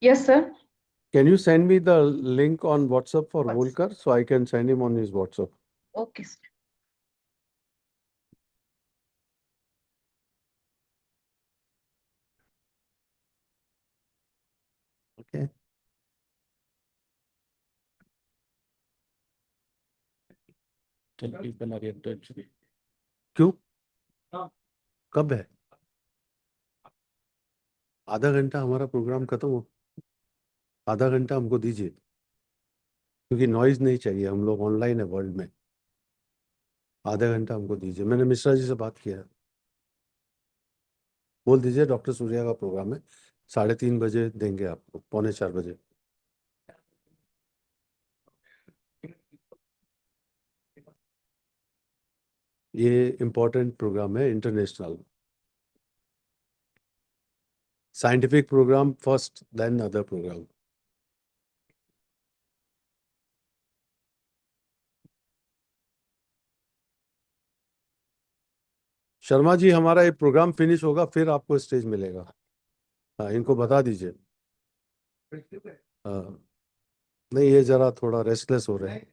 Yes, sir. Can you send me the link on WhatsApp for Volker so I can send him on his WhatsApp? Okay, sir. Okay. 10 people are yet to actually. क्यों? कब है? आधा घंटा हमारा programme खत्म हो, आधा घंटा हमको दीजिए, क्योंकि नॉइज नहीं चाहिए, हम लोग ऑनलाइन है वर्ल्ड में। आधा घंटा हमको दीजिए, मैंने मिश्रा जी से बात किया है। बोल दीजिए डॉक्टर सूर्या का प्रोग्राम है, 3:30 बजे देंगे आपको, 3:45 बजे। ये इम्पोर्टेंट प्रोग्राम है, international scientific programme first, then other programme. Sharma ji, हमारा ये प्रोग्राम फिनिश होगा फिर आपको स्टेज मिलेगा। हाँ, इनको बता दीजिए। हाँ, नहीं ये जरा थोड़ा रेस्टलेस हो रहे हैं।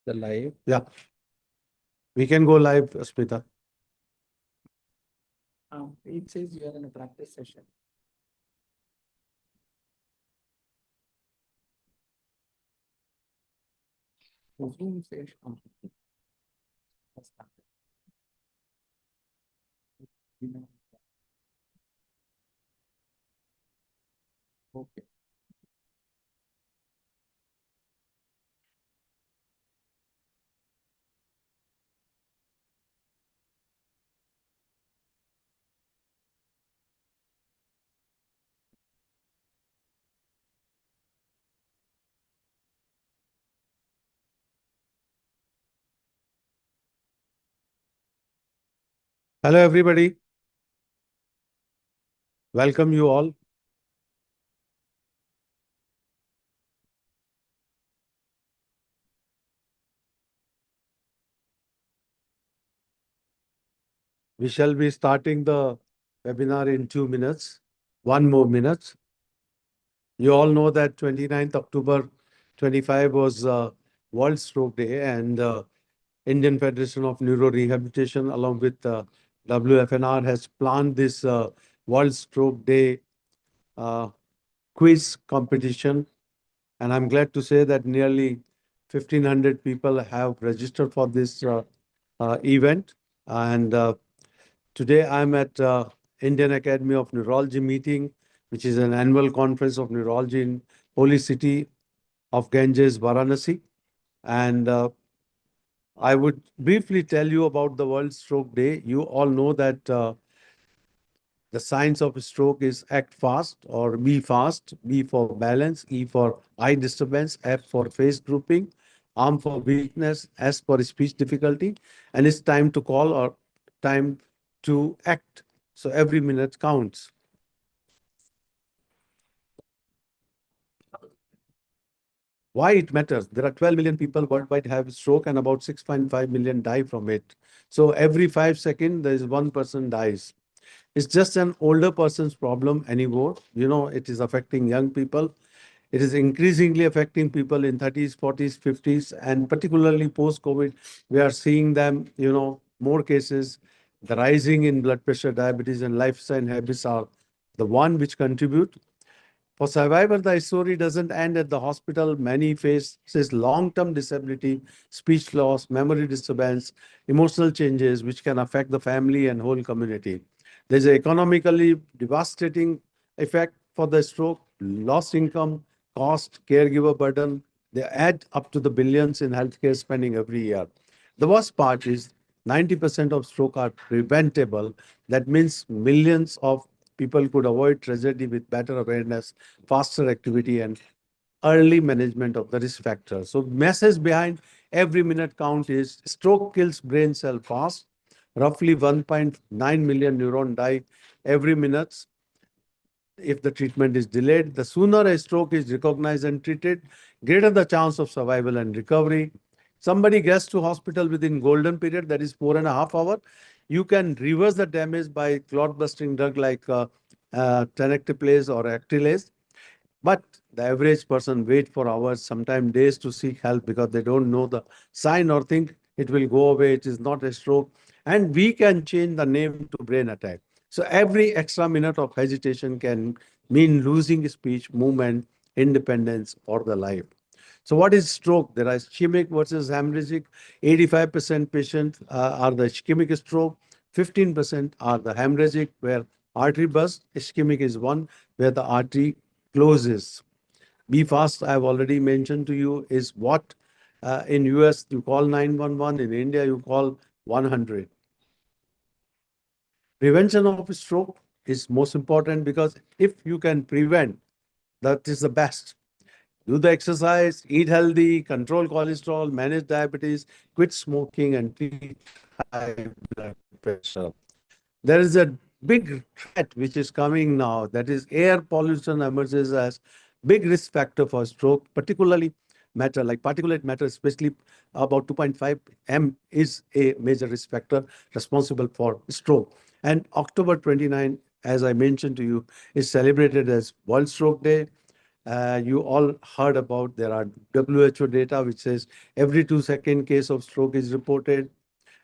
The live. Yeah, we can go live, Smita. It says you are in a practice session. Zoom says. Okay. Hello everybody, welcome you all. We shall be starting the webinar in 2 minutes. One more minute. You all know that 29th October 25 was World Stroke Day, and Indian Federation of Neuro Rehabilitation, along with WFNR, has planned this World Stroke Day uh, quiz competition. And I'm glad to say that nearly 1,500 people have registered for this event. And today I'm at Indian Academy of Neurology meeting, which is an annual conference of neurology in holy city of Ganges, Varanasi. And I would briefly tell you about the World Stroke Day. You all know that the signs of stroke is act fast or be fast, B for balance, E for eye disturbance, F for face drooping, arm for weakness, S for speech difficulty, and it's time to call or time to act. So every minute counts. Why it matters? There are 12 million people worldwide have stroke and about 6.5 million die from it. So every 5 seconds, there is one person dies. It's just an older person's problem anymore. You know, it is affecting young people. It is increasingly affecting people in 30s, 40s, 50s, and particularly post-COVID, we are seeing them, more cases. The rising in blood pressure, diabetes, and lifestyle habits are the one which contribute. For survivor, the story doesn't end at the hospital. Many faces long-term disability, speech loss, memory disturbance, emotional changes, which can affect the family and whole community. There's an economically devastating effect for the stroke, lost income, cost, caregiver burden. They add up to the billions in healthcare spending every year. The worst part is 90% of stroke are preventable. That means millions of people could avoid tragedy with better awareness, faster activity, and early management of the risk factors. So, message behind every minute count is stroke kills brain cell fast. Roughly 1.9 million neurons die every minute if the treatment is delayed. The sooner a stroke is recognized and treated, greater the chance of survival and recovery. Somebody gets to hospital within golden period, that is 4.5 hours. You can reverse the damage by clot-busting drug like tenecteplase or actylase. But the average person wait for hours, sometimes days to seek help because they don't know the sign or think it will go away. It is not a stroke. And we can change the name to brain attack. So every extra minute of hesitation can mean losing speech, movement, independence, or the life. So what is stroke? There are ischemic versus hemorrhagic. 85% patients are the ischemic stroke. 15% are the hemorrhagic, where artery burst. Ischemic is one where the artery closes. Be fast, I've already mentioned to you, is what in US you call 911, in India you call 100. Prevention of stroke is most important because if you can prevent, that is the best. Do the exercise, eat healthy, control cholesterol, manage diabetes, quit smoking, and treat high blood pressure. There is a big threat which is coming now, that is air pollution emerges as big risk factor for stroke, particularly matter like particulate matter, especially about 2.5 m is a major risk factor responsible for stroke. And October 29, as I mentioned to you, is celebrated as World Stroke Day. You all heard about, there are WHO data which says every 2 second case of stroke is reported,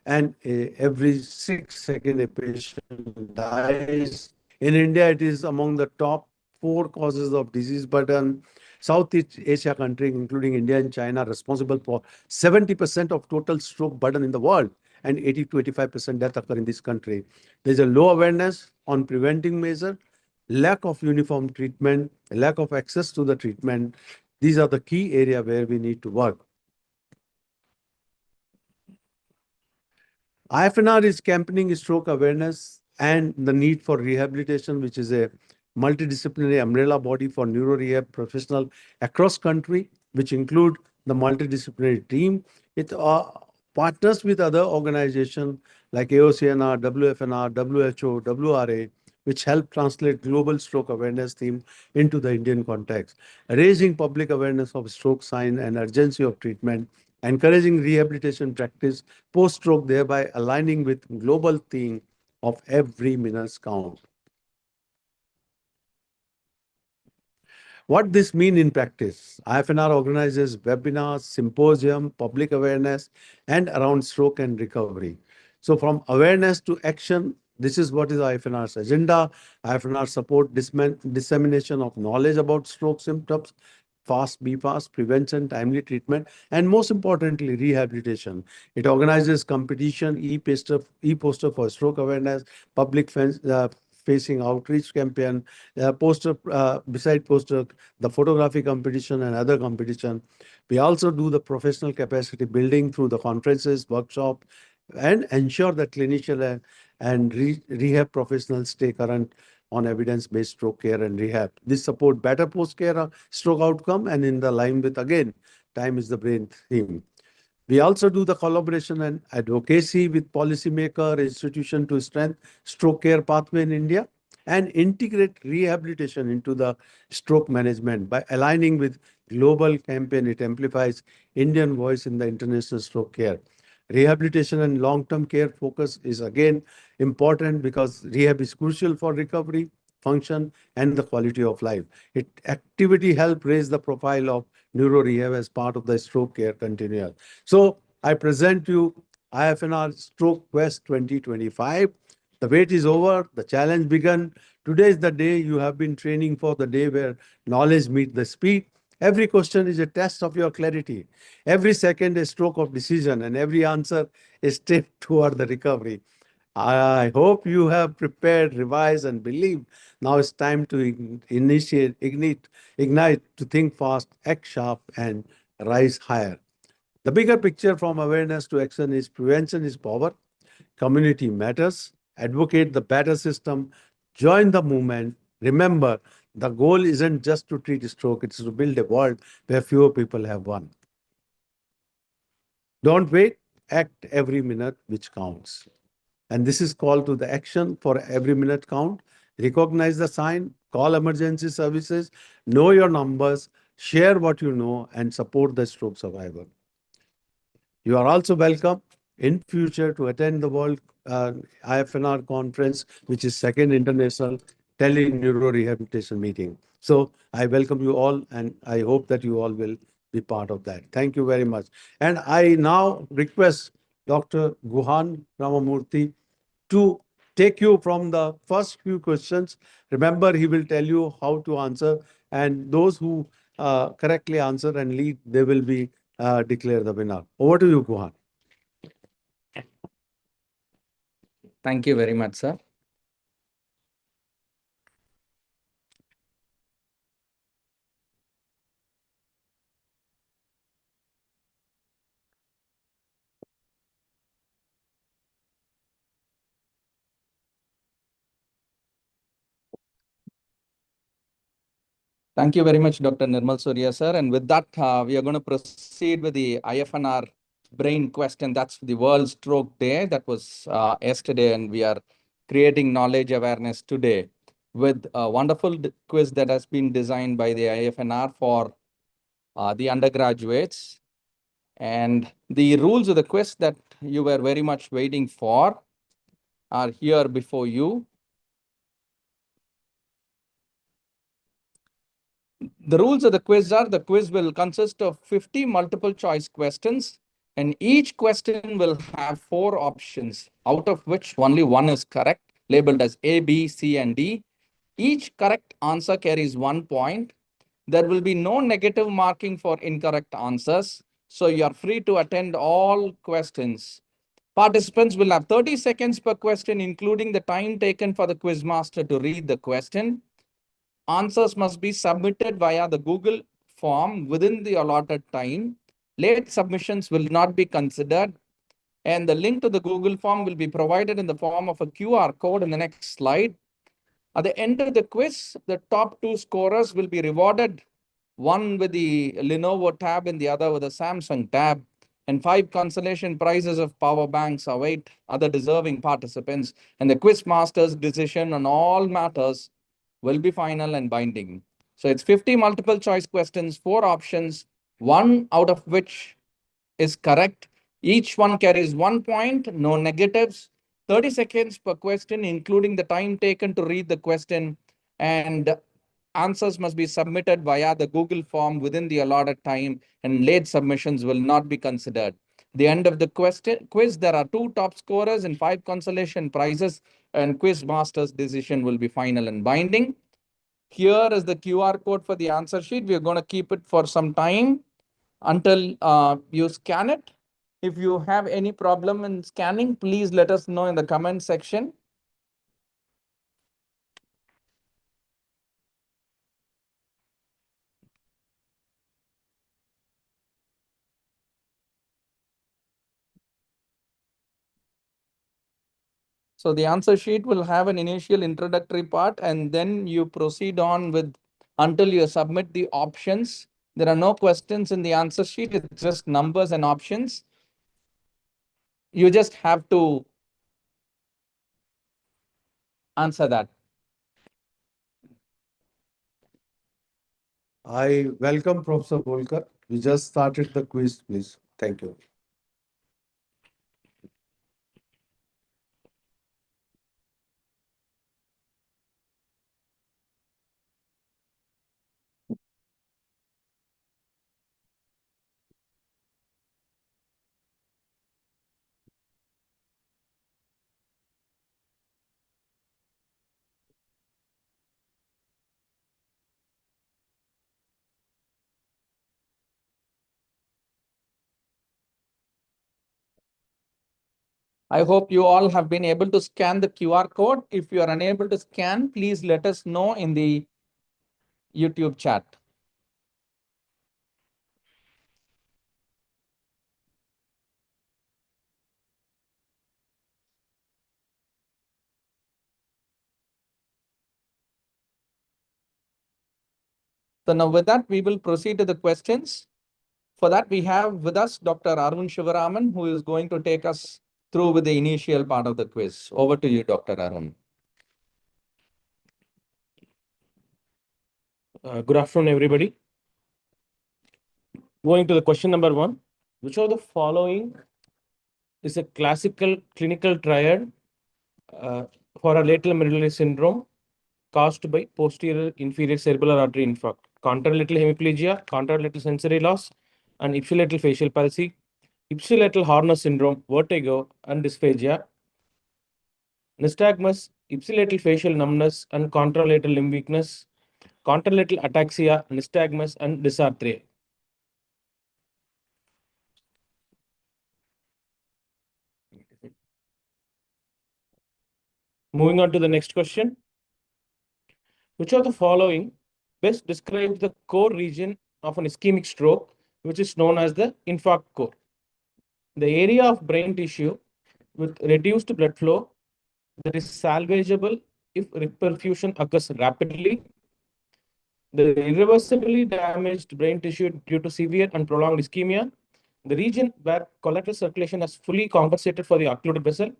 and every 6 seconds a patient dies. In India, it is among the top four causes of disease burden. Southeast Asia countries, including India and China, are responsible for 70% of total stroke burden in the world, and 80 to 85% death occur in this country. There's a low awareness on preventing measure, lack of uniform treatment, lack of access to the treatment. These are the key area where we need to work. IFNR is campaigning stroke awareness and the need for rehabilitation, which is a multidisciplinary umbrella body for neuro rehab professionals across country, which include the multidisciplinary team. It partners with other organizations like AOCNR, WFNR, WHO, WRA, which help translate global stroke awareness theme into the Indian context, raising public awareness of stroke sign and urgency of treatment, encouraging rehabilitation practice post-stroke, thereby aligning with global theme of every minute's count. What this mean in practice? IFNR organizes webinars, symposium, public awareness, and around stroke and recovery. So from awareness to action, this is what is IFNR's agenda. IFNR support dissemination of knowledge about stroke symptoms, fast, be fast, prevention, timely treatment, and most importantly, rehabilitation. It organizes competition, e-poster for stroke awareness, facing outreach campaign, beside poster, the photography competition and other competition. We also do the professional capacity building through the conferences, workshop, and ensure that clinician and rehab professionals stay current on evidence-based stroke care and rehab. This support better post-care stroke outcome and in the line with, again, time is the brain theme. We also do the collaboration and advocacy with policymaker institution to strengthen stroke care pathway in India and integrate rehabilitation into the stroke management by aligning with global campaign. It amplifies Indian voice in the international stroke care. Rehabilitation and long-term care focus is again important because rehab is crucial for recovery, function, and the quality of life. It activity help raise the profile of neuro rehab as part of the stroke care continuum. So I present you IFNR Stroke Quest 2025. The wait is over. The challenge begun. Today is the day you have been training for, the day where knowledge meets the speed. Every question is a test of your clarity. Every second a stroke of decision, and every answer a step toward the recovery. I hope you have prepared, revised, and believe. Now it's time to ignite to think fast, act sharp, and rise higher. The bigger picture from awareness to action is prevention is power, community matters, advocate the better system, join the movement. Remember, the goal isn't just to treat stroke, it's to build a world where fewer people have one. Don't wait, act every minute which counts. And this is call to the action for every minute count. Recognize the sign, call emergency services, know your numbers, share what you know, and support the stroke survivor. You are also welcome in future to attend the World IFNR conference, which is second international tele-neuro rehabilitation meeting. So I welcome you all, and I hope that you all will be part of that. Thank you very much. And I now request Dr. Guhan Ramamurthy to take you from the first few questions. Remember, he will tell you how to answer, and those who correctly answer and lead, they will be declare the winner. Over to you, Guhan. Thank you very much, sir. Thank you very much, Dr. Nirmal Surya, sir. And with that, we are going to proceed with the IFNR brain question. That's the World Stroke Day. That was yesterday, and we are creating knowledge awareness today with a wonderful quiz that has been designed by the IFNR for the undergraduates. And the rules of the quiz that you were very much waiting for are here before you. The rules of the quiz are, the quiz will consist of 50 multiple choice questions, and each question will have 4 options, out of which only one is correct, labeled as A, B, C, and D. Each correct answer carries 1 point. There will be no negative marking for incorrect answers, so you are free to attend all questions. Participants will have 30 seconds per question, including the time taken for the quiz master to read the question. Answers must be submitted via the Google form within the allotted time. Late submissions will not be considered, and the link to the Google form will be provided in the form of a QR code in the next slide. At the end of the quiz, the top 2 scorers will be rewarded, one with the Lenovo tab and the other with the Samsung tab, and 5 consolation prizes of power banks await other deserving participants, and the quiz master's decision on all matters will be final and binding. So it's 50 multiple choice questions, 4 options, 1 out of which is correct. Each one carries 1 point, no negatives, 30 seconds per question, including the time taken to read the question. And answers must be submitted via the Google form within the allotted time, and late submissions will not be considered. The end of the quiz, there are 2 top scorers and 5 consolation prizes, and quiz master's decision will be final and binding. Here is the QR code for the answer sheet. We are going to keep it for some time until you scan it. If you have any problem in scanning, please let us know in the comment section. So the answer sheet will have an initial introductory part, and then you proceed on with until you submit the options. There are no questions in the answer sheet. It's just numbers and options. You just have to answer that. I welcome Professor Bolkar. We just started the quiz, please. Thank you. I hope you all have been able to scan the QR code. If you are unable to scan, please let us know in the YouTube chat. So now with that, we will proceed to the questions. For that, we have with us Dr. Arun Shivaraman, who is going to take us through with the initial part of the quiz. Over to you, Dr. Arun. Good afternoon, everybody. Going to the question number 1. Which of the following is a classical clinical triad for a lateral medullary syndrome caused by posterior inferior cerebral artery infarct? Contralateral hemiplegia, contralateral sensory loss, and ipsilateral facial palsy, ipsilateral Horner syndrome, vertigo, and dysphagia, nystagmus, ipsilateral facial numbness, and contralateral limb weakness, contralateral ataxia, nystagmus, and dysarthria. Moving on to the next question. Which of the following best describes the core region of an ischemic stroke, which is known as the infarct core? The area of brain tissue with reduced blood flow that is salvageable if reperfusion occurs rapidly. The irreversibly damaged brain tissue due to severe and prolonged ischemia. The region where collateral circulation has fully compensated for the occluded vessel,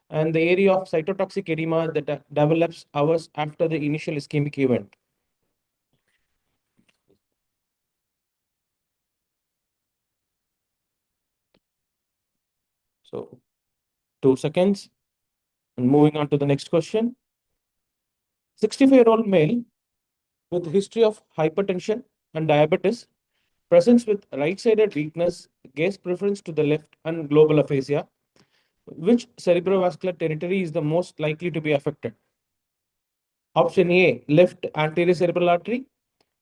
and the area of cytotoxic edema that develops hours after the initial ischemic event. So 2 seconds. And moving on to the next question. 65-year-old male with history of hypertension and diabetes presents with right-sided weakness, gaze preference to the left, and global aphasia. Which cerebrovascular territory is the most likely to be affected? Option A, left anterior cerebral artery.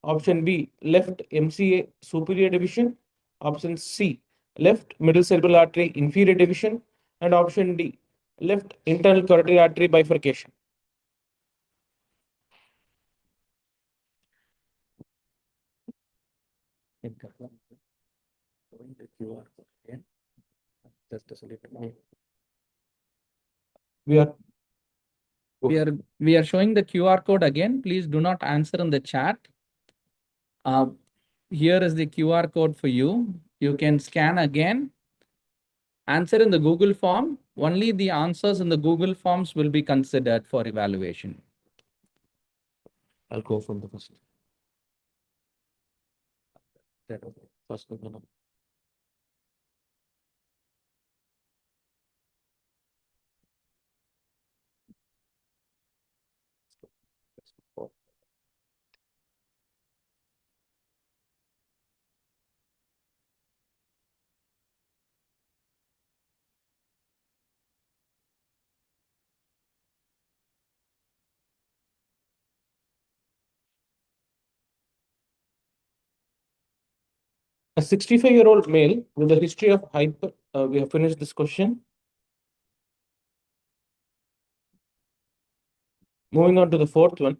Option B, left MCA superior division. Option C, left middle cerebral artery inferior division. And option D, left internal carotid artery bifurcation. We are we are showing the QR code again. Please do not answer in the chat. Here is the QR code for you. You can scan again. Answer in the Google form. Only the answers in the Google forms will be considered for evaluation. I'll go from the first. First one. A 65-year-old male with a history of we have finished this question. Moving on to the fourth one.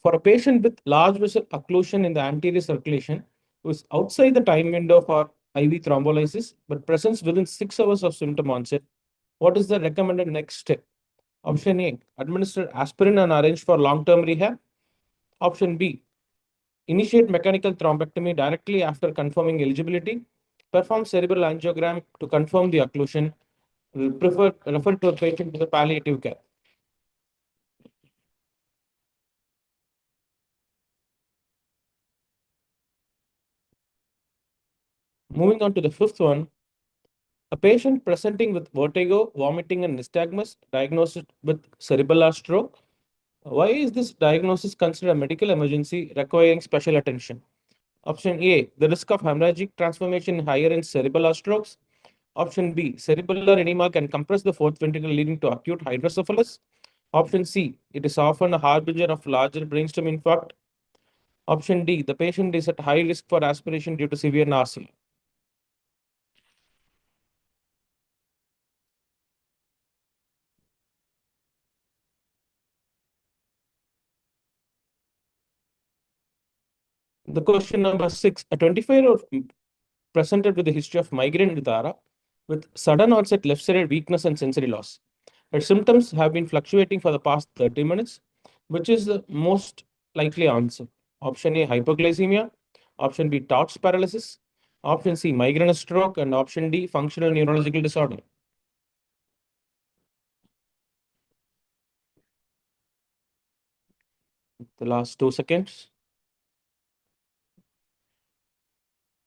For a patient with large vessel occlusion in the anterior circulation who is outside the time window for IV thrombolysis but presents within 6 hours of symptom onset, what is the recommended next step? Option A, administer aspirin and arrange for long-term rehab. Option B, initiate mechanical thrombectomy directly after confirming eligibility. Perform cerebral angiogram to confirm the occlusion. Refer to a patient to the palliative care. Moving on to the fifth one, a patient presenting with vertigo, vomiting, and nystagmus diagnosed with cerebellar stroke. Why is this diagnosis considered a medical emergency requiring special attention? Option A, the risk of hemorrhagic transformation higher in cerebellar strokes. Option B, cerebellar edema can compress the fourth ventricle leading to acute hydrocephalus. Option C, it is often a harbinger of larger brainstem infarct. Option D, the patient is at high risk for aspiration due to severe nausea. The question number 6, a 25-year-old presented with a history of migraine with ARA with sudden onset left-sided weakness and sensory loss. Her symptoms have been fluctuating for the past 30 minutes. Which is the most likely answer? Option A, hypoglycemia. Option B, Touch paralysis. Option C, migraine stroke. And option D, functional neurological disorder. The last 2 seconds.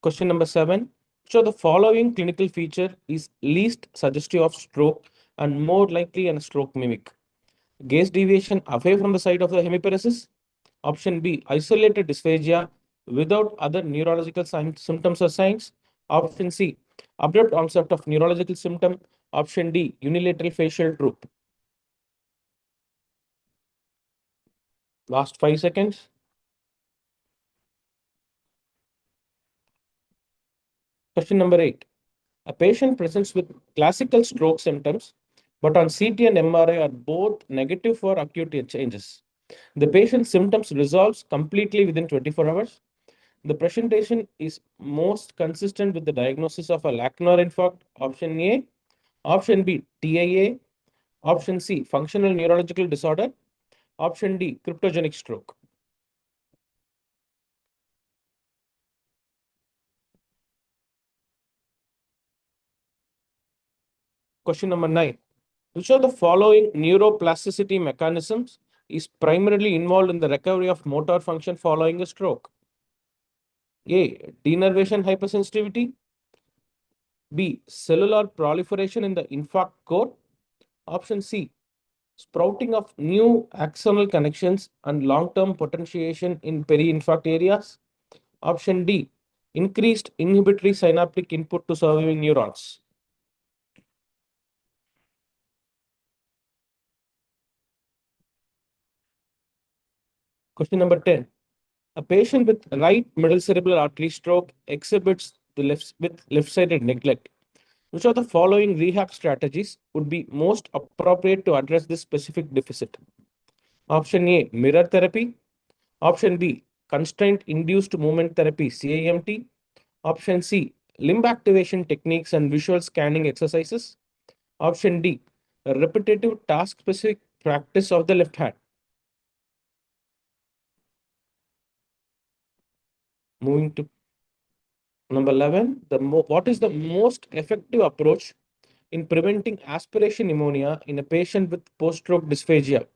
Question number 7. Which of the following clinical feature is least suggestive of stroke and more likely a stroke mimic? Gaze deviation away from the site of the hemiparesis. Option B, isolated dysphagia without other neurological symptoms or signs. Option C, abrupt onset of neurological symptom. Option D, unilateral facial droop. Last 5 seconds. Question number 8. A patient presents with classical stroke symptoms, but on CT and MRI are both negative for acute changes. The patient's symptoms resolves completely within 24 hours. The presentation is most consistent with the diagnosis of a lacunar infarct. Option A. Option B, TIA. Option C, functional neurological disorder. Option D, cryptogenic stroke. Question number 9. Which of the following neuroplasticity mechanisms is primarily involved in the recovery of motor function following a stroke? A, denervation hypersensitivity. B, cellular proliferation in the infarct core. Option C, sprouting of new axonal connections and long-term potentiation in peri-infarct areas. Option D, increased inhibitory synaptic input to surviving neurons. Question number 10. A patient with right middle cerebral artery stroke exhibits with left-sided neglect. Which of the following rehab strategies would be most appropriate to address this specific deficit? Option A, mirror therapy. Option B, constraint induced movement therapy, CIMT. Option C, limb activation techniques and visual scanning exercises. Option D, a repetitive task-specific practice of the left hand. Moving to number 11, what is the most effective approach in preventing aspiration pneumonia in a patient with post-stroke dysphagia?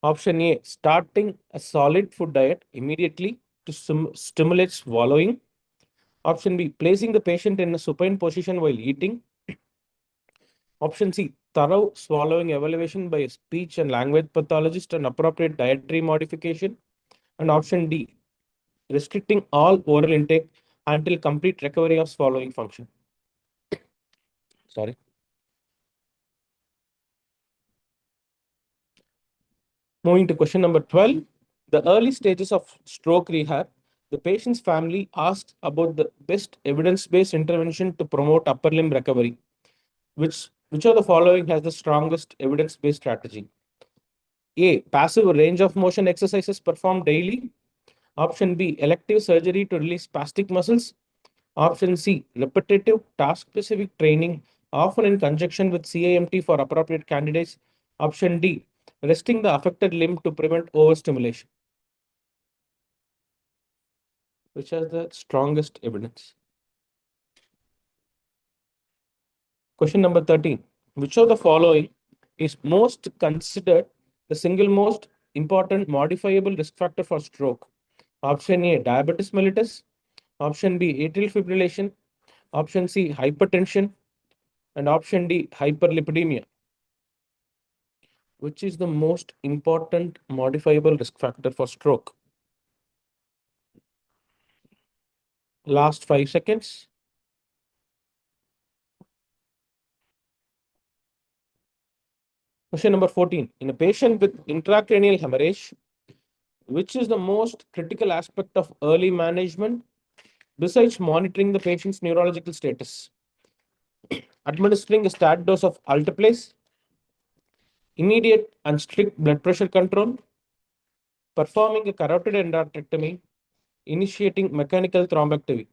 Option A, starting a solid food diet immediately to stimulate swallowing. Option B, placing the patient in a supine position while eating. Option C, thorough swallowing evaluation by a speech and language pathologist and appropriate dietary modification. And option D, restricting all oral intake until complete recovery of swallowing function. Sorry. Moving to question number 12, the early stages of stroke rehab The patient's family asked about the best evidence-based intervention to promote upper limb recovery. Which of the following has the strongest evidence-based strategy? A. Passive range of motion exercises performed daily. Option B. Elective surgery to release spastic muscles. Option C. Repetitive task-specific training, often in conjunction with CAMT for appropriate candidates. Option D. Resting the affected limb to prevent overstimulation. Which has the strongest evidence? Question number 13. Which of the following is most considered the single most important modifiable risk factor for stroke? Option A, diabetes mellitus. Option B, atrial fibrillation. Option C, hypertension. And option D, hyperlipidemia. Which is the most important modifiable risk factor for stroke? Last 5 seconds. Question number 14. In a patient with intracranial hemorrhage, which is the most critical aspect of early management besides monitoring the patient's neurological status? Administering a stat dose of alteplase, immediate and strict blood pressure control, performing a carotid endarterectomy, initiating mechanical thrombectomy.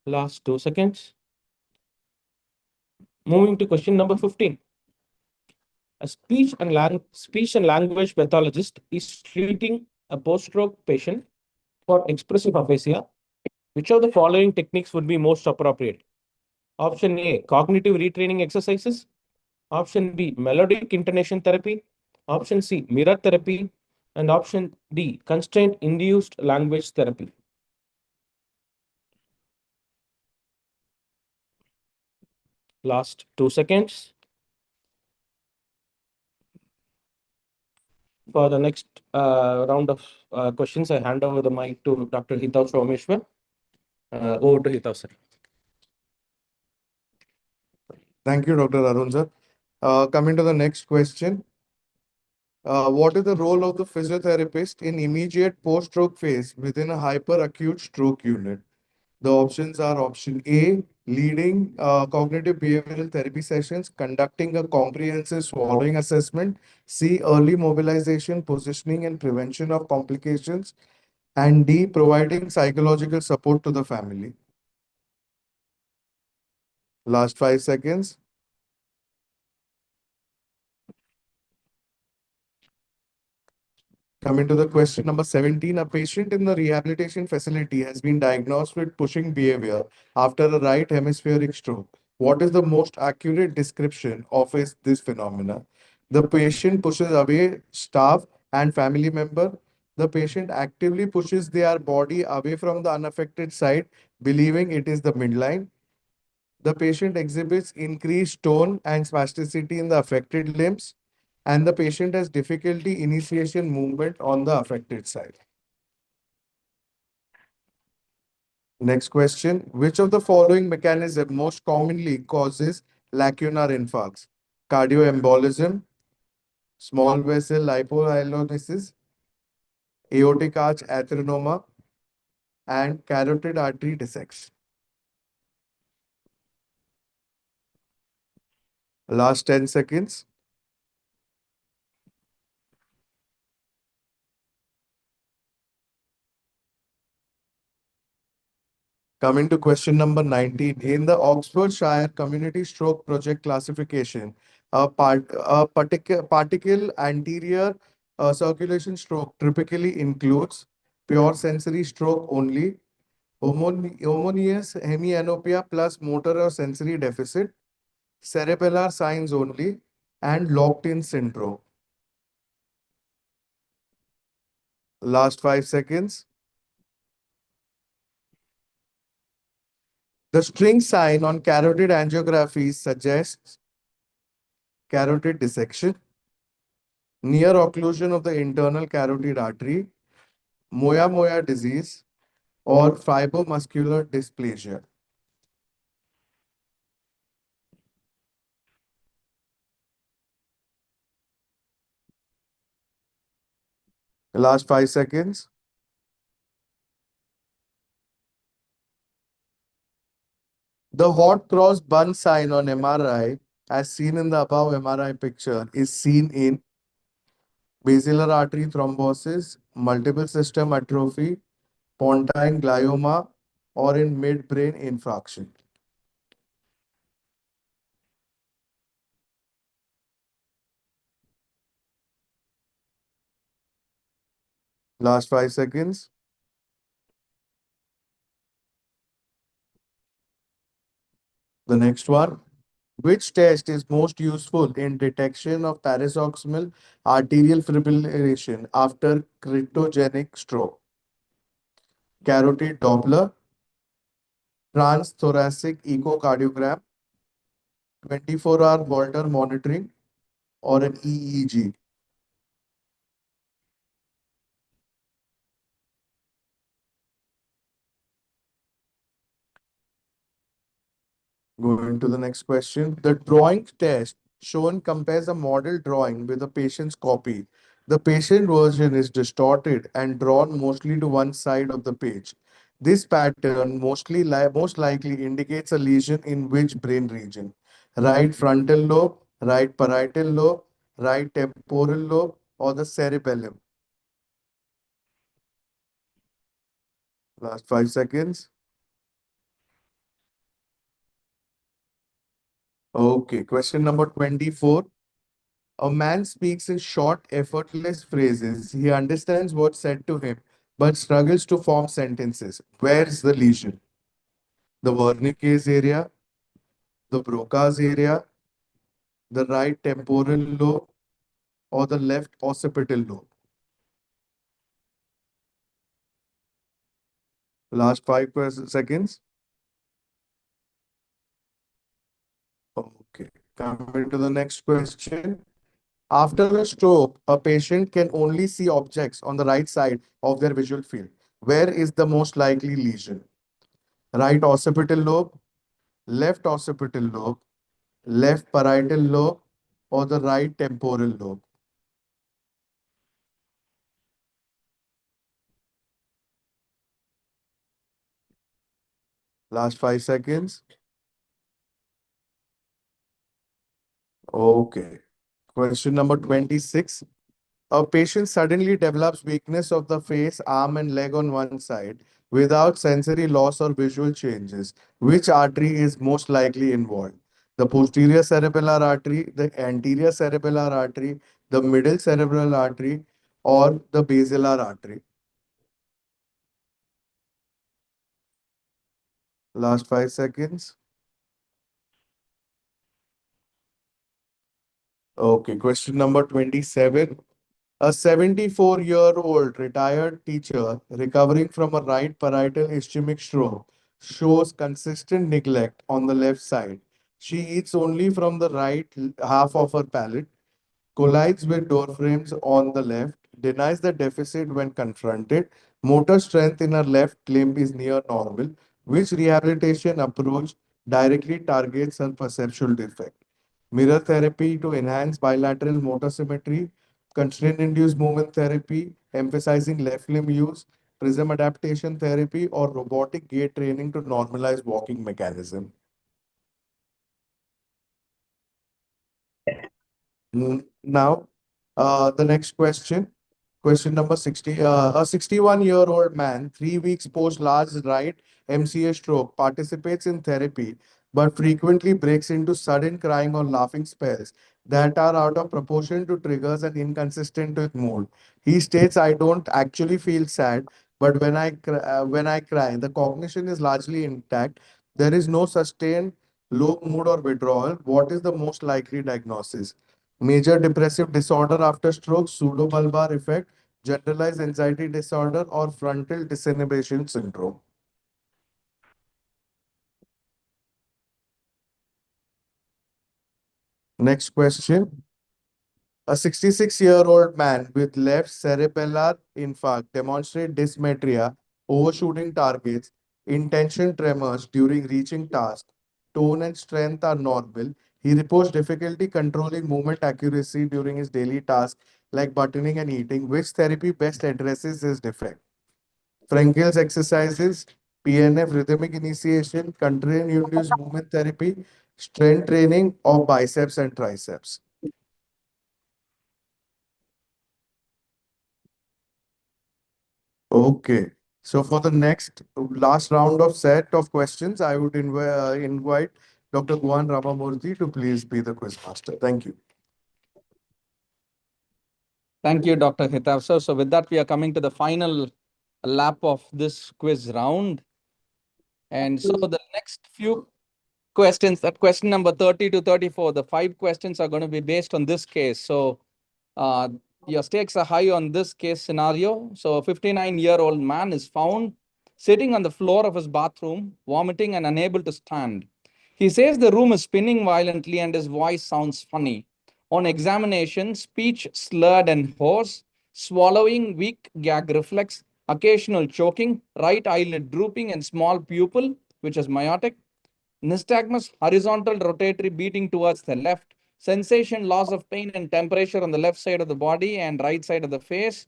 Last 2 seconds. Moving to question number 15. A speech and language pathologist is treating a post-stroke patient for expressive aphasia. Which of the following techniques would be most appropriate? Option A, cognitive retraining exercises. Option B, melodic intonation therapy. Option C, mirror therapy. And option D, constraint-induced language therapy. Last 2 seconds. For the next round of questions, I hand over the mic to Dr. Hitav Someshwar. Over to Hitav, sir. Thank you, Dr. Arun sir. Coming to the next question. What is the role of the physiotherapist in immediate post-stroke phase within a hyperacute stroke unit? The options are option A, leading cognitive behavioral therapy sessions, conducting a comprehensive swallowing assessment, C, early mobilization, positioning, and prevention of complications, and D, providing psychological support to the family. Last 5 seconds. Coming to the question number 17, a patient in the rehabilitation facility has been diagnosed with pushing behavior after a right hemispheric stroke. What is the most accurate description of this phenomena? The patient pushes away staff and family member. The patient actively pushes their body away from the unaffected side, believing it is the midline. The patient exhibits increased tone and spasticity in the affected limbs, and the patient has difficulty initiation movement on the affected side. Next question. Which of the following mechanism most commonly causes lacunar infarcts? Cardioembolism, small vessel lipohyalurosis, aortic arch atheronoma, and carotid artery dissection. Last 10 seconds. Coming to question number 19. In the Oxfordshire Community Stroke Project classification, a particle anterior circulation stroke typically includes pure sensory stroke only, homogeneous hemianopia plus motor or sensory deficit, cerebellar signs only, and locked-in syndrome. Last 5 seconds. The string sign on carotid angiography suggests carotid dissection, near occlusion of the internal carotid artery, moya-moya disease, or fibromuscular dysplasia. Last 5 seconds. The hot cross bun sign on MRI, as seen in the above MRI picture, is seen in basilar artery thrombosis, multiple system atrophy, pontine glioma, or in midbrain infarction. Last 5 seconds. The next one. Which test is most useful in detection of paroxysmal arterial fibrillation after cryptogenic stroke? Carotid Doppler, transthoracic echocardiogram, 24-hour Holter monitoring, or an EEG? Going to the next question. The drawing test shown compares a model drawing with a patient's copy. The patient version is distorted and drawn mostly to one side of the page. This pattern most likely indicates a lesion in which brain region? Right frontal lobe, right parietal lobe, right temporal lobe, or the cerebellum? Last 5 seconds. Okay, question number 24. A man speaks in short, effortless phrases. He understands what's said to him, but struggles to form sentences. Where's the lesion? The Wernicke's area, the Broca's area, the right temporal lobe, or the left occipital lobe? Last 5 seconds. Okay, coming to the next question. After a stroke, a patient can only see objects on the right side of their visual field. Where is the most likely lesion? Right occipital lobe, left occipital lobe, left parietal lobe, or the right temporal lobe? Last 5 seconds. Okay. Question number 26. A patient suddenly develops weakness of the face, arm, and leg on one side without sensory loss or visual changes. Which artery is most likely involved? The posterior cerebellar artery, the anterior cerebellar artery, the middle cerebral artery, or the basilar artery? Last 5 seconds. Okay, question number 27. A 74-year-old retired teacher recovering from a right parietal ischemic stroke shows consistent neglect on the left side. She eats only from the right half of her palate, collides with door frames on the left, denies the deficit when confronted. Motor strength in her left limb is near normal. Which rehabilitation approach directly targets her perceptual defect? Mirror therapy to enhance bilateral motor symmetry, constraint induced movement therapy, emphasizing left limb use, prism adaptation therapy, or robotic gait training to normalize walking mechanism. Now, the next question. Question number 60. A 61-year-old man, 3 weeks post large right MCA stroke, participates in therapy but frequently breaks into sudden crying or laughing spells that are out of proportion to triggers and inconsistent with mood. He states, "I don't actually feel sad, but when I cry, the cognition is largely intact. There is no sustained low mood or withdrawal. What is the most likely diagnosis? Major depressive disorder after stroke, pseudobulbar effect, generalized anxiety disorder, or frontal degeneration syndrome?" Next question. A 66-year-old man with left cerebellar infarct demonstrates dysmetria, overshooting targets, intention tremors during reaching tasks. Tone and strength are normal. He reports difficulty controlling movement accuracy during his daily task like buttoning and eating, which therapy best addresses this defect? Frankel's exercises, PNF rhythmic initiation, constraint-induced movement therapy, strength training, or biceps and triceps. Okay. So for the next last round of set of questions, I would invite Dr. Guan Ramamurthy to please be the quiz master. Thank you. Thank you, Dr. Hitavsar. So with that, we are coming to the final lap of this quiz round. And so the next few questions, that question number 30 to 34, the 5 questions are going to be based on this case. So uh, your stakes are high on this case scenario. So a 59-year-old man is found sitting on the floor of his bathroom, vomiting and unable to stand. He says the room is spinning violently and his voice sounds funny. On examination, speech slurred and hoarse, swallowing, weak gag reflex, occasional choking, right eyelid drooping and small pupil, which is myotic, nystagmus, horizontal rotatory beating towards the left, sensation, loss of pain and temperature on the left side of the body and right side of the face.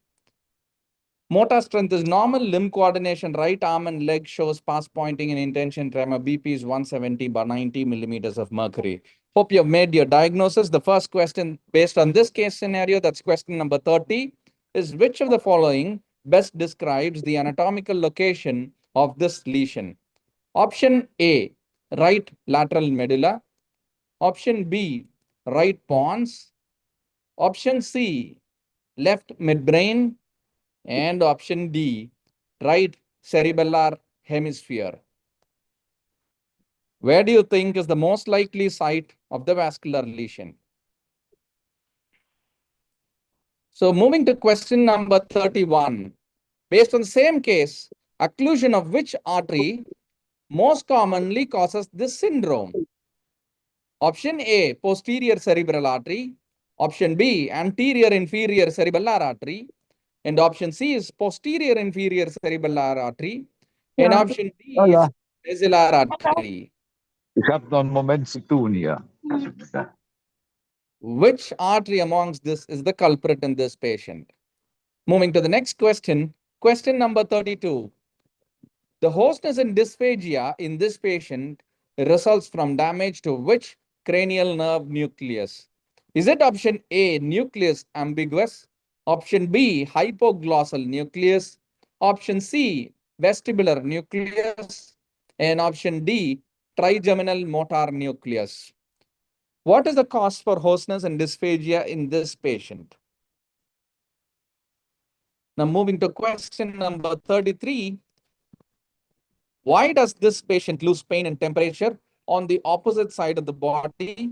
Motor strength is normal, limb coordination, right arm and leg shows pass pointing and intention tremor. BP is 170 by 90 millimeters of mercury. Hope you have made your diagnosis. The first question based on this case scenario, that's question number 30, is which of the following best describes the anatomical location of this lesion? Option A, right lateral medulla. Option B, right pons. Option C, left midbrain. And option D, right cerebellar hemisphere. Where do you think is the most likely site of the vascular lesion? So moving to question number 31. Based on the same case, occlusion of which artery most commonly causes this syndrome? Option A, posterior cerebral artery. Option B, anterior inferior cerebellar artery. And option C is posterior inferior cerebellar artery. And option D is basilar artery. Ik heb nog een moment Situnia. Which artery amongst this is the culprit in this patient? Moving to the next question, question number 32. The hoarseness and dysphagia in this patient results from damage to which cranial nerve nucleus? Is it option A, nucleus ambiguous? Option B, hypoglossal nucleus? Option C, vestibular nucleus? And option D, trigeminal motor nucleus. What is the cause for hoarseness and dysphagia in this patient? Now moving to question number 33. Why does this patient lose pain and temperature on the opposite side of the body,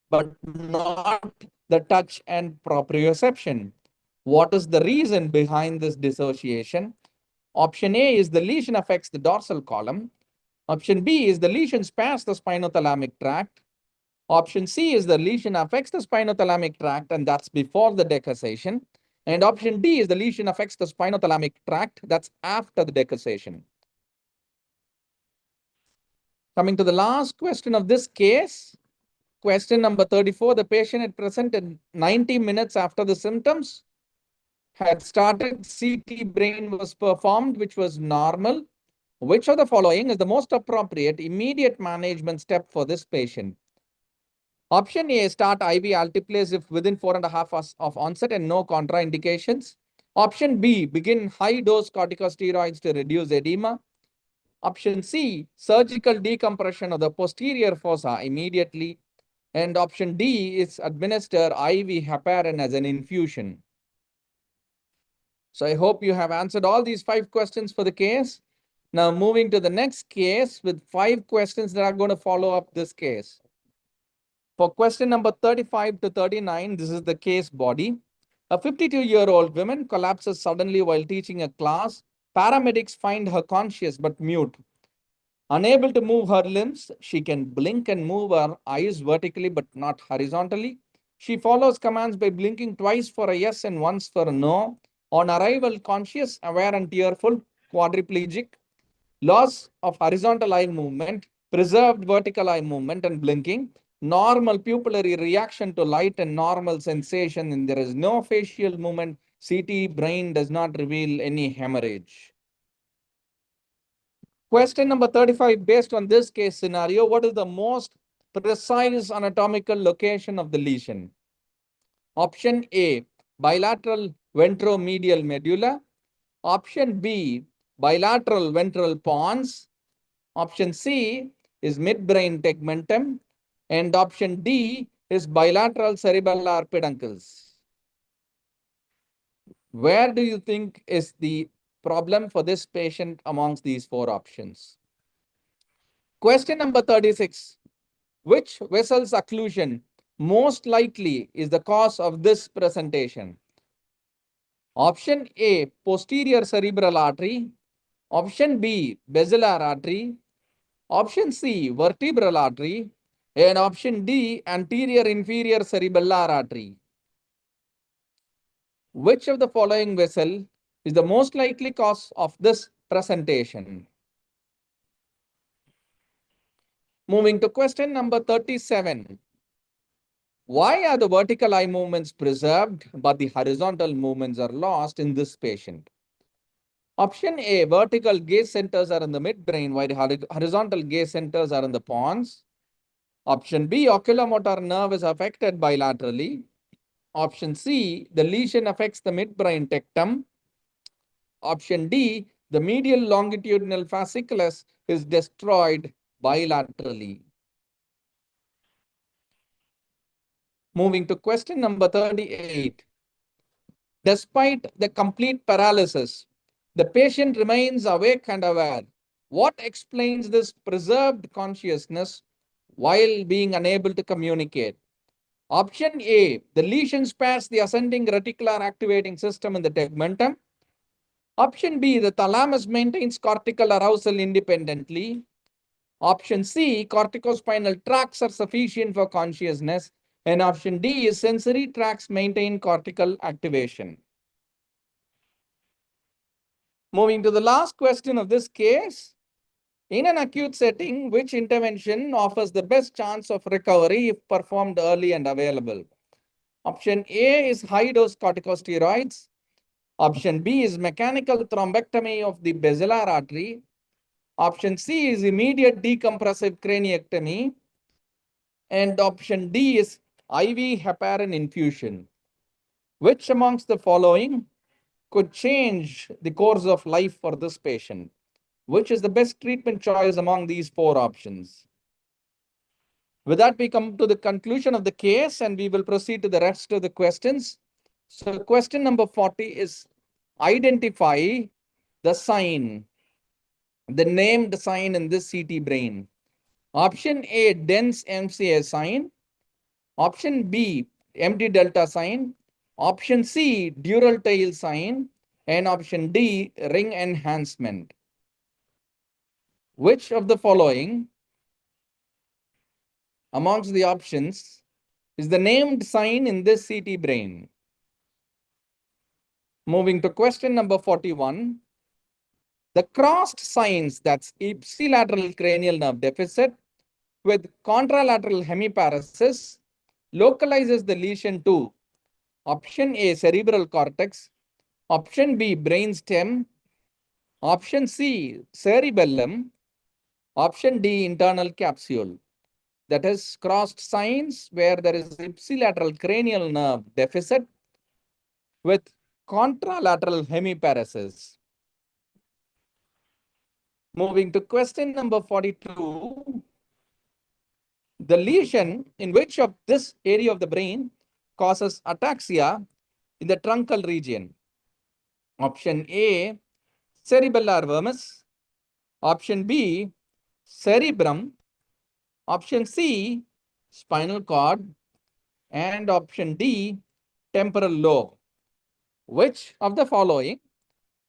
but not the touch and proprioception? What is the reason behind this dissociation? Option A is the lesion affects the dorsal column. Option B is the lesion spares the spinothalamic tract. Option C is the lesion affects the spinothalamic tract, and that's before the decussation. And option D is the lesion affects the spinothalamic tract, that's after the decussation. Coming to the last question of this case, question number 34, the patient had presented 90 minutes after the symptoms, had started CT brain was performed, which was normal. Which of the following is the most appropriate immediate management step for this patient? Option A, start IV altiplase if within 4.5 hours of onset and no contraindications. Option B, begin high-dose corticosteroids to reduce edema. Option C, surgical decompression of the posterior fossa immediately. And option D is administer IV heparin as an infusion. So I hope you have answered all these 5 questions for the case. Now moving to the next case with 5 questions that are going to follow up this case. For question number 35 to 39, this is the case body. A 52-year-old woman collapses suddenly while teaching a class. Paramedics find her conscious but mute. Unable to move her limbs, she can blink and move her eyes vertically but not horizontally. She follows commands by blinking twice for a yes and once for a no. On arrival, conscious, aware and tearful, quadriplegic, loss of horizontal eye movement, preserved vertical eye movement and blinking, normal pupillary reaction to light and normal sensation, and there is no facial movement. CT brain does not reveal any hemorrhage. Question number 35, based on this case scenario, what is the most precise anatomical location of the lesion? Option A, bilateral ventromedial medulla. Option B, bilateral ventral pons. Option C is midbrain tegmentum. And option D is bilateral cerebellar peduncles. Where do you think is the problem for this patient amongst these four options? Question number 36. Which vessel's occlusion most likely is the cause of this presentation? Option A, posterior cerebral artery. Option B, basilar artery. Option C, vertebral artery. And option D, anterior inferior cerebellar artery. Which of the following vessel is the most likely cause of this presentation? Moving to question number 37. Why are the vertical eye movements preserved, but the horizontal movements are lost in this patient? Option A, vertical gaze centers are in the midbrain, while the horizontal gaze centers are in the pons. Option B, oculomotor nerve is affected bilaterally. Option C, the lesion affects the midbrain tectum. Option D, the medial longitudinal fasciculus is destroyed bilaterally. Moving to question number 38. Despite the complete paralysis, the patient remains awake and aware. What explains this preserved consciousness while being unable to communicate? Option A, the lesion spares the ascending reticular activating system in the tegmentum. Option B, the thalamus maintains cortical arousal independently. Option C, corticospinal tracts are sufficient for consciousness. And option D is sensory tracts maintain cortical activation. Moving to the last question of this case. In an acute setting, which intervention offers the best chance of recovery if performed early and available? Option A is high-dose corticosteroids. Option B is mechanical thrombectomy of the basilar artery. Option C is immediate decompressive craniectomy. And option D is IV heparin infusion. Which amongst the following could change the course of life for this patient? Which is the best treatment choice among these four options? With that, we come to the conclusion of the case and we will proceed to the rest of the questions. So question number 40 is identify the sign, the named sign in this CT brain. Option A, dense MCA sign. Option B, empty delta sign. Option C, dural tail sign. And option D, ring enhancement. Which of the following amongst the options is the named sign in this CT brain? Moving to question number 41. The crossed signs, that's ipsilateral cranial nerve deficit with contralateral hemiparesis, localizes the lesion to option A, cerebral cortex, option B, brainstem, option C, cerebellum, option D, internal capsule. That is crossed signs where there is ipsilateral cranial nerve deficit with contralateral hemiparesis. Moving to question number 42. The lesion in which of this area of the brain causes ataxia in the truncal region? Option A, cerebellar vermis. Option B, cerebrum. Option C, spinal cord. And option D, temporal lobe. Which of the following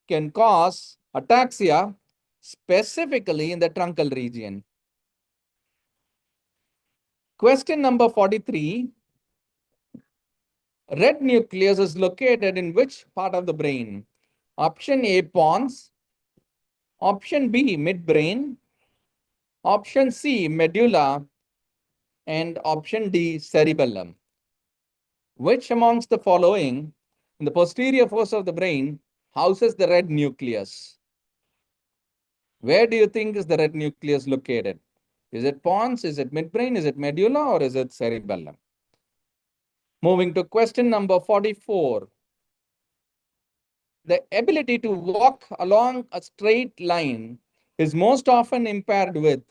can cause ataxia specifically in the truncal region? Question number 43. Red nucleus is located in which part of the brain? Option A, pons. Option B, midbrain. Option C, medulla. and option D, cerebellum. Which amongst the following in the posterior fossa of the brain houses the red nucleus? Where do you think is the red nucleus located? Is it pons? Is it midbrain? Is it medulla? Or is it cerebellum? Moving to question number 44. The ability to walk along a straight line is most often impaired with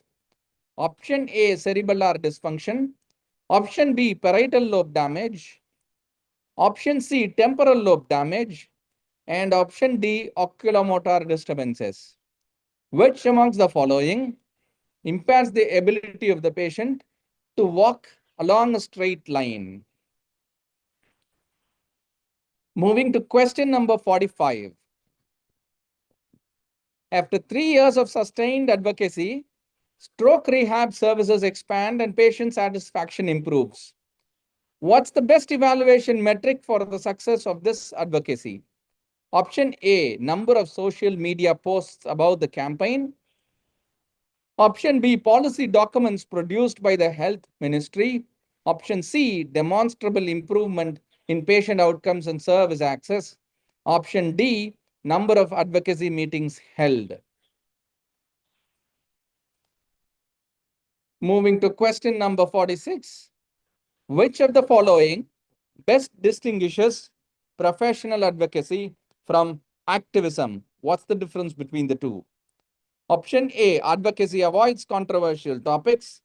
option A, cerebellar dysfunction, option B, parietal lobe damage, option C, temporal lobe damage, and option D, oculomotor disturbances. Which amongst the following impairs the ability of the patient to walk along a straight line? Moving to question number 45. After 3 years of sustained advocacy, stroke rehab services expand and patient satisfaction improves. What's the best evaluation metric for the success of this advocacy? Option A, number of social media posts about the campaign. Option B, policy documents produced by the health ministry. Option C, demonstrable improvement in patient outcomes and service access. Option D, number of advocacy meetings held. Moving to question number 46. Which of the following best distinguishes professional advocacy from activism? What's the difference between the two? Option A, advocacy avoids controversial topics.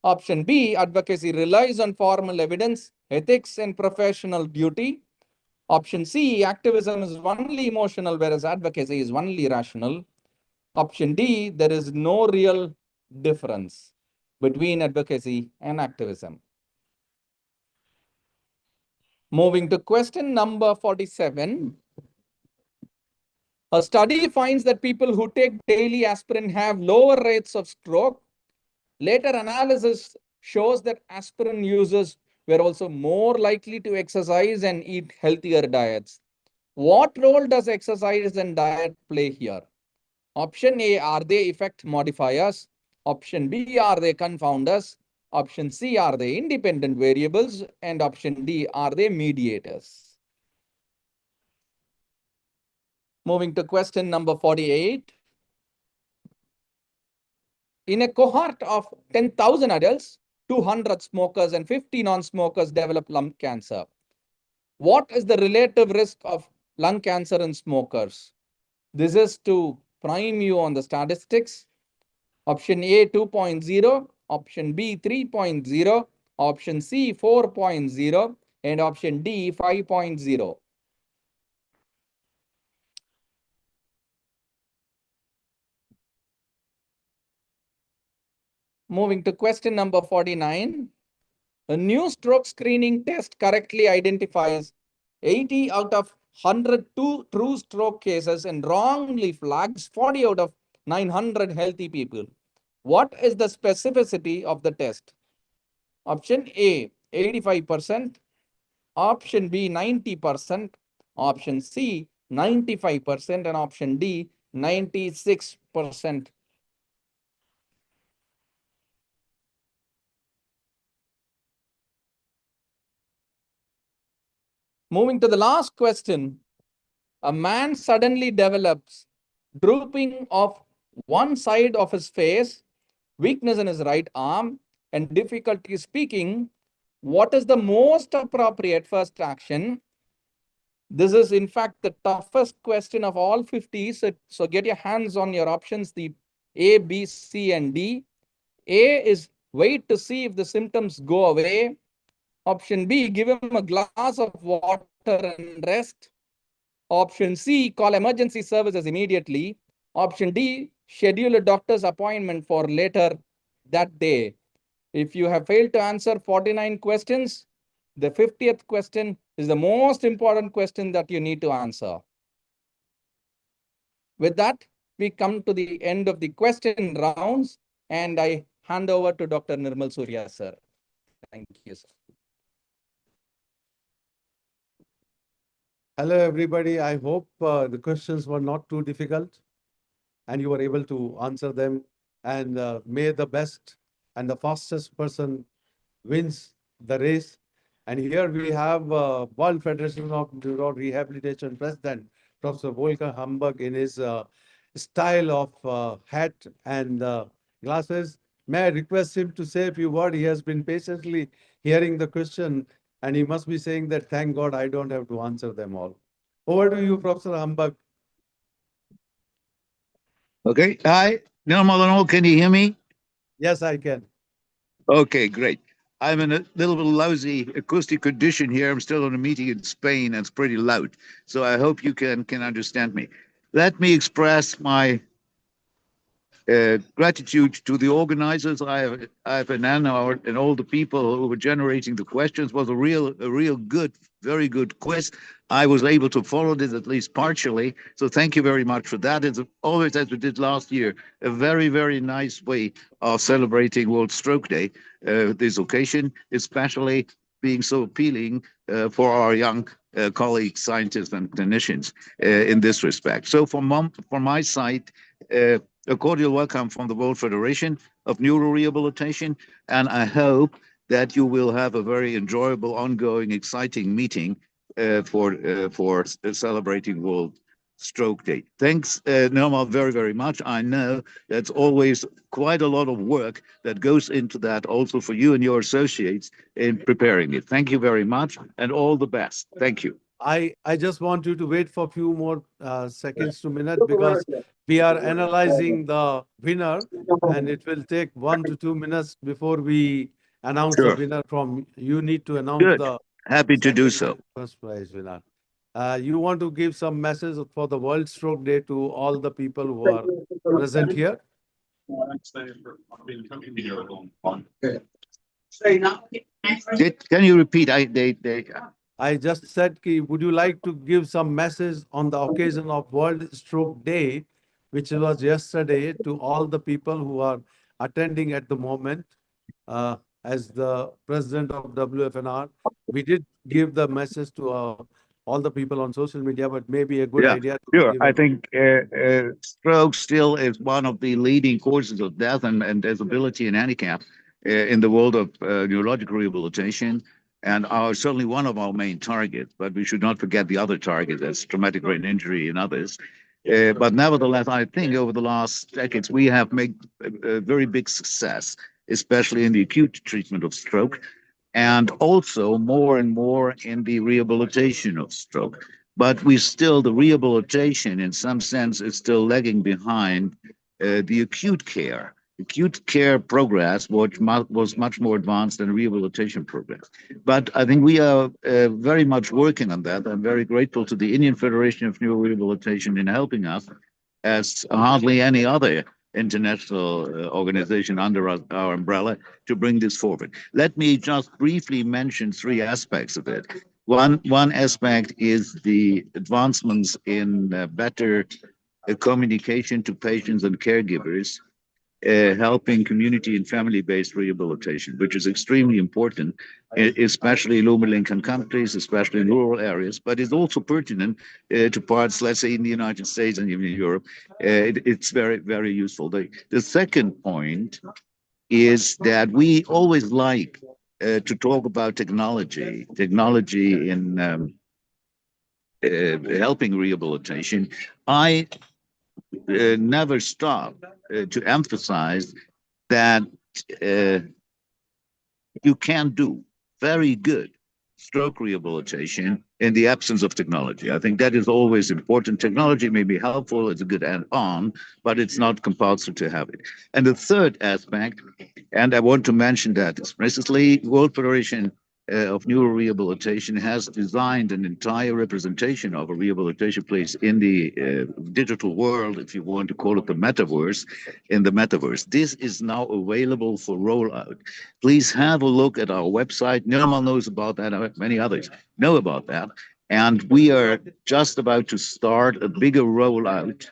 Option B, advocacy relies on formal evidence, ethics, and professional duty. Option C, activism is only emotional, whereas advocacy is only rational. Option D, there is no real difference between advocacy and activism. Moving to question number 47. A study finds that people who take daily aspirin have lower rates of stroke. Later analysis shows that aspirin users were also more likely to exercise and eat healthier diets. What role does exercise and diet play here? Option A, are they effect modifiers? Option B, are they confounders? Option C, are they independent variables? And option D, are they mediators? Moving to question number 48. In a cohort of 10,000 adults, 200 smokers and 50 non-smokers develop lung cancer. What is the relative risk of lung cancer in smokers? This is to prime you on the statistics. Option A 2.0, option B 3.0, option C 4.0, and option D 5.0. Moving to question number 49. A new stroke screening test correctly identifies 80 out of 102 true stroke cases and wrongly flags 40 out of 900 healthy people. What is the specificity of the test? Option A, 85%. Option B, 90%. Option C, 95%. And option D, 96%. Moving to the last question. A man suddenly develops drooping of one side of his face, weakness in his right arm, and difficulty speaking. What is the most appropriate first action? This is, in fact, the toughest question of all 50. So get your hands on your options, the A, B, C, and D. A is wait to see if the symptoms go away. Option B, give him a glass of water and rest. Option C, call emergency services immediately. Option D, schedule a doctor's appointment for later that day. If you have failed to answer 49 questions, the 50th question is the most important question that you need to answer. With that, we come to the end of the question rounds, and I hand over to Dr. Nirmal Surya, sir. Thank you, sir. Hello, everybody. I hope the questions were not too difficult and you were able to answer them. And may the best and the fastest person wins the race. And here we have World Federation of Neuro Rehabilitation President, Professor Volker Hamburg, in his style of hat and glasses. May I request him to say a few words? He has been patiently hearing the question, and he must be saying that, thank God I don't have to answer them all. Over to you, Professor Hamburg. Okay. Hi, Nirmal, can you hear me? Yes, I can. Okay, great. I'm in a little bit lousy acoustic condition here. I'm still on a meeting in Spain and it's pretty loud. So I hope you can understand me. Let me express my gratitude to the organizers, IFNR, and all the people who were generating the questions. Was a real good, very good quiz. I was able to follow this at least partially. So thank you very much for that. It's always, as we did last year, a very, very nice way of celebrating World Stroke Day, this occasion, especially being so appealing for our young colleagues, scientists, and clinicians in this respect. So from my side, a cordial welcome from the World Federation of Neurorehabilitation, and I hope that you will have a very enjoyable, ongoing, exciting meeting for celebrating World Stroke Day. Thanks, Nirmal, very, very much. I know that's always quite a lot of work that goes into that, also for you and your associates in preparing it. Thank you very much, and all the best. Thank you. I just want you to wait for a few more seconds to minute, because we are analyzing the winner, and it will take 1 to 2 minutes before we announce the Sure. winner. From you need to announce Good. the Happy to do second so. and first prize winner. You want to give some message for the World Stroke Day to all the people who are present here? Can you repeat? I just said, would you like to give some message on the occasion of World Stroke Day, which was yesterday, to all the people who are attending at the moment? As the president of WFNR, we did give the message to all the people on social media, but maybe a good Yeah, idea to sure. give I a think stroke still is one of the leading causes of death and disability and handicap in the world of neurological rehabilitation, and are certainly one of our main targets. But we should not forget the other targets, as traumatic brain injury and others. But nevertheless, I think over the last decades we have made a very big success, especially in the acute treatment of stroke, and also more and more in the rehabilitation of stroke. But we still, the rehabilitation in some sense is still lagging behind the acute care. Acute care progress was much more advanced than rehabilitation progress. But I think we are very much working on that. I'm very grateful to the Indian Federation of Neurorehabilitation in helping us, as hardly any other international organization under our umbrella, to bring this forward. Let me just briefly mention three aspects of it. One aspect is the advancements in better communication to patients and caregivers, helping community and family-based rehabilitation, which is extremely important, especially in low-middle-income countries, especially in rural areas, but it's also pertinent to parts, let's say, in the United States and even in Europe. It's very, very useful. The second point is that we always like to talk about technology in helping rehabilitation. I never stop to emphasize that you can do very good stroke rehabilitation in the absence of technology. I think that is always important. Technology may be helpful, it's a good add-on, but it's not compulsory to have it. And the third aspect, and I want to mention that explicitly, World Federation of Neurorehabilitation has designed an entire representation of a rehabilitation place in the digital world, if you want to call it the metaverse, in the metaverse. This is now available for rollout. Please have a look at our website. Nirmal knows about that, many others know about that. And we are just about to start a bigger rollout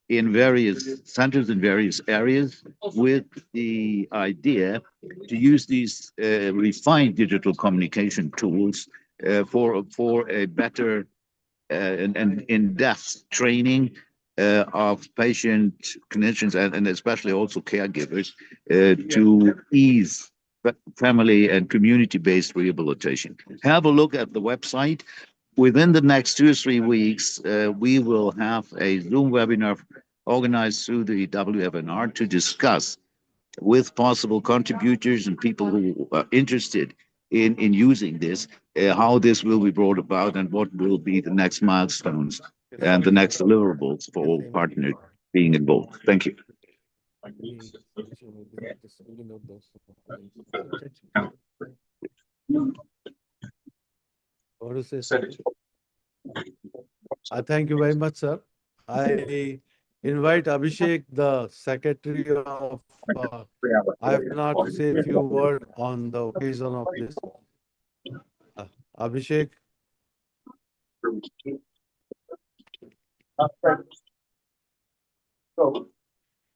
in various centers in various areas, with the idea to use these refined digital communication tools for a better and in-depth training of patient clinicians and especially also caregivers to ease family and community-based rehabilitation. Have a look at the website. Within the next 2 or 3 weeks, we will have a Zoom webinar organized through the WFNR to discuss with possible contributors and people who are interested in using this, how this will be brought about and what will be the next milestones and the next deliverables for all partners being involved. Thank you. Want to say something? I thank you very much, sir. I invite Abhishek, the Secretary of IFNR, to say a few words on the occasion of this. Abhishek.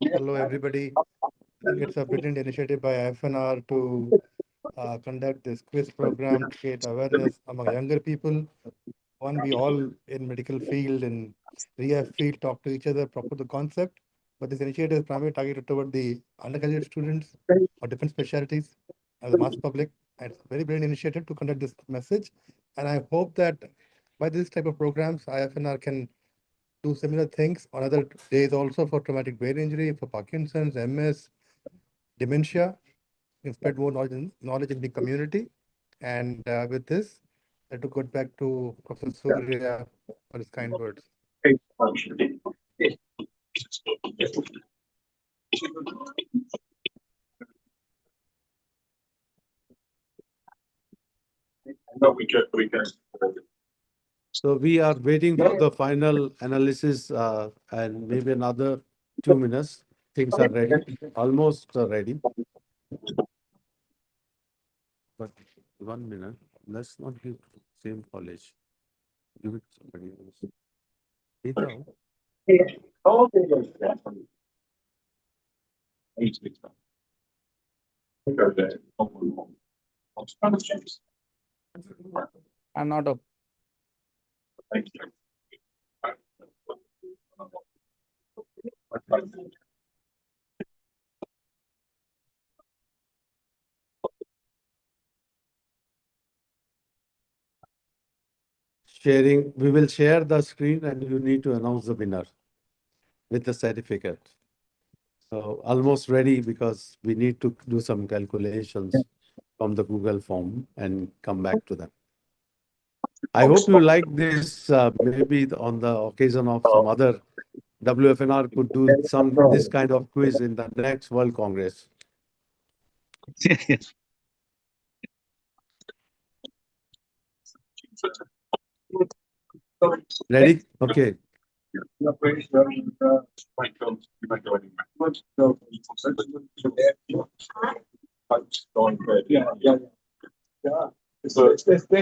Hello, everybody. I think it's a brilliant initiative by IFNR to conduct this quiz program to create awareness among younger people. One, we all in medical field and rehab field talk to each other, proper the concept. But this initiative is primarily targeted toward the undergraduate students or different specialties as the mass public. And it's a very brilliant initiative to conduct this message. And I hope that by this type of programs, IFNR can do similar things on other days also for traumatic brain injury, for Parkinson's, MS, dementia, and spread more knowledge in the community. And with this, I to go back to Professor Surya for his kind words. No, we can. So we are waiting for the final analysis and maybe another 2 minutes. Things are ready, almost ready. But 1 minute, let's not give same college. Give it to somebody else. Either. I'm not a Sharing, we will share the screen and you need to announce the winner with the certificate. So almost ready because we need to do some calculations from the Google form and come back to them. I hope you like this. Maybe on the occasion of some other WFNR could do this kind of quiz in the next World Congress. Ready? Okay.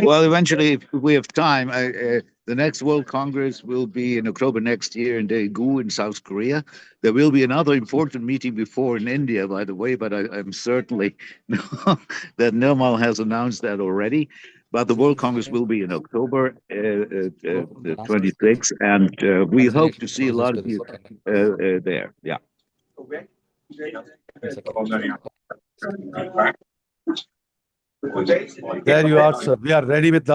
Well, eventually, if we have time, the next World Congress will be in October next year in Daegu in South Korea. There will be another important meeting before in India, by the way, but I'm certainly that Nirmal has announced that already. But the World Congress will be in October 26th, and we hope to see a lot of you there. Yeah. There you are, sir. We are ready with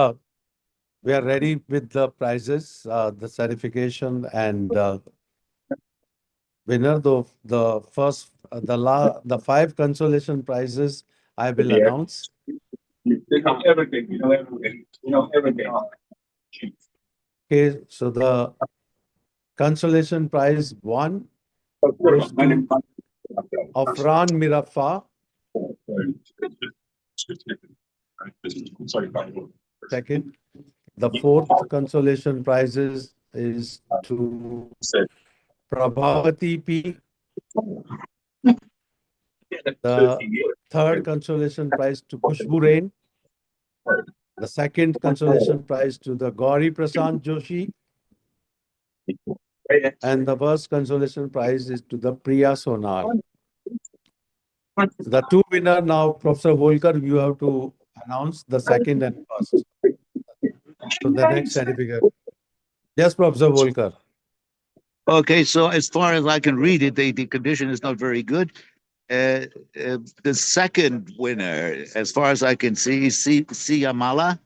the prizes, the certification, and winner. The first, the 5 consolation prizes I will announce. Okay, so the consolation prize 1 goes to Afran Mirafa. Second, the 4th consolation prizes is to Prabhavati P. The 3rd consolation prize to Kushbu Rain. The 2nd consolation prize to the Gauri Prasant Joshi. And the 1st consolation prize is to the Priya Sonal. The 2 winner now, Professor Volkar, you have to announce the 2nd and 1st. So the next certificate. Yes, Professor Volkar. Okay, so as far as I can read it, the condition is not very good. the second winner, as far as I can see, is Siamala.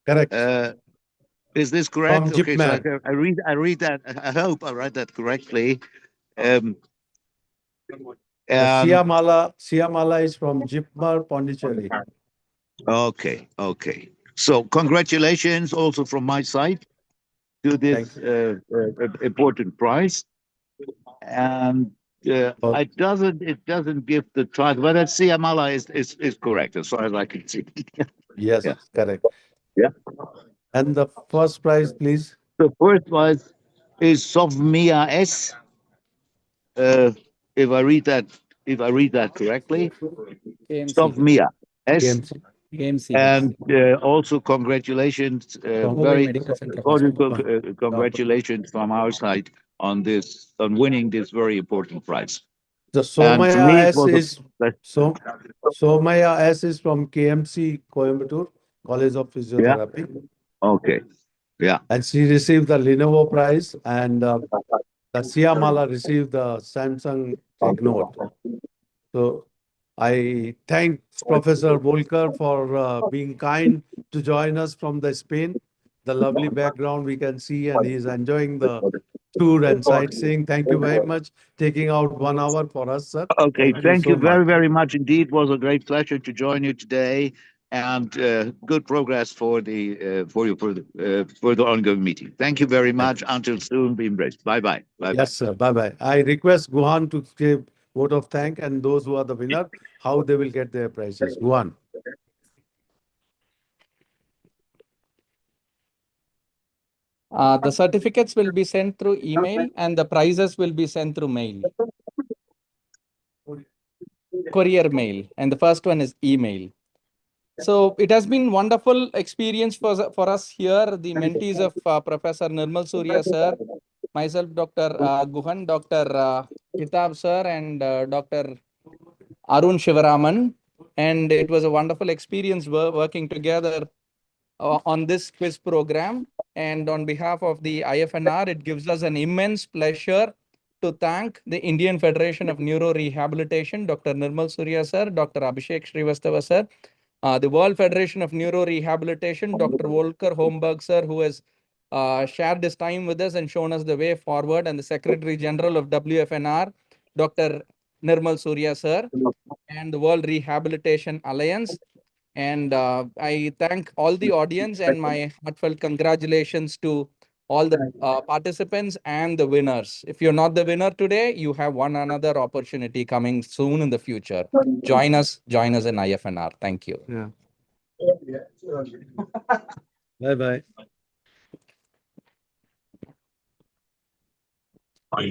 Correct. Is this correct? From Okay, so Jipman. I read that. I hope I read that correctly. And Siamala is from Jipmar, Pondicherry. okay, okay. So congratulations also from my side to this important prize. And Oh. it doesn't give the title, but Siamala is correct as far as I can see. Yes, Yeah. correct. Yeah. And the first prize, please. The first was is Sovmia S. If I read that correctly, KMC. Sovmia S. KMC. KMC. And also congratulations, From Hubei very Medical Center cordial Hospital. congratulations from our side on winning this very important prize. The And to me, Somaya it S was is Somaya S is from KMC Coimbatore College of Physiotherapy, okay, yeah. and she received the Lenovo prize, and the Siamala received the Samsung Take Note. So I thank Professor Volker for being kind to join us from the Spain. The lovely background we can see, and he's enjoying the tour and sightseeing. Thank you very much, taking out 1 hour for us, sir. Okay, thank you so very, much. very much indeed. It was a great pleasure to join you today, and good progress for the ongoing meeting. Thank you very much. Until soon, be embraced. Bye bye. Bye bye. Yes, sir. Bye-bye. I request Guhan to give vote of thank, and those who are the winner, how they will get their prizes. Guhan. The certificates will be sent through email and the prizes will be sent through mail. Courier mail. And the first one is email. So it has been wonderful experience for us here, the mentees of Professor Nirmal Surya sir, myself, Dr. Guhan, Dr. Kitab sir, and Dr. Arun Shivaraman. And it was a wonderful experience working together on this quiz program. And on behalf of the IFNR, it gives us an immense pleasure to thank the Indian Federation of Neuro Rehabilitation, Dr. Nirmal Surya sir, Dr. Abhishek Srivastava sir, the World Federation of Neuro Rehabilitation, Dr. Volker Homberg sir, who has shared his time with us and shown us the way forward, and the Secretary General of WFNR, Dr. Nirmal Surya sir, and the World Rehabilitation Alliance. And I thank all the audience, and my heartfelt congratulations to all the participants and the winners. If you're not the winner today, you have one another opportunity coming soon in the future. Join us in IFNR. Thank you. Bye-bye.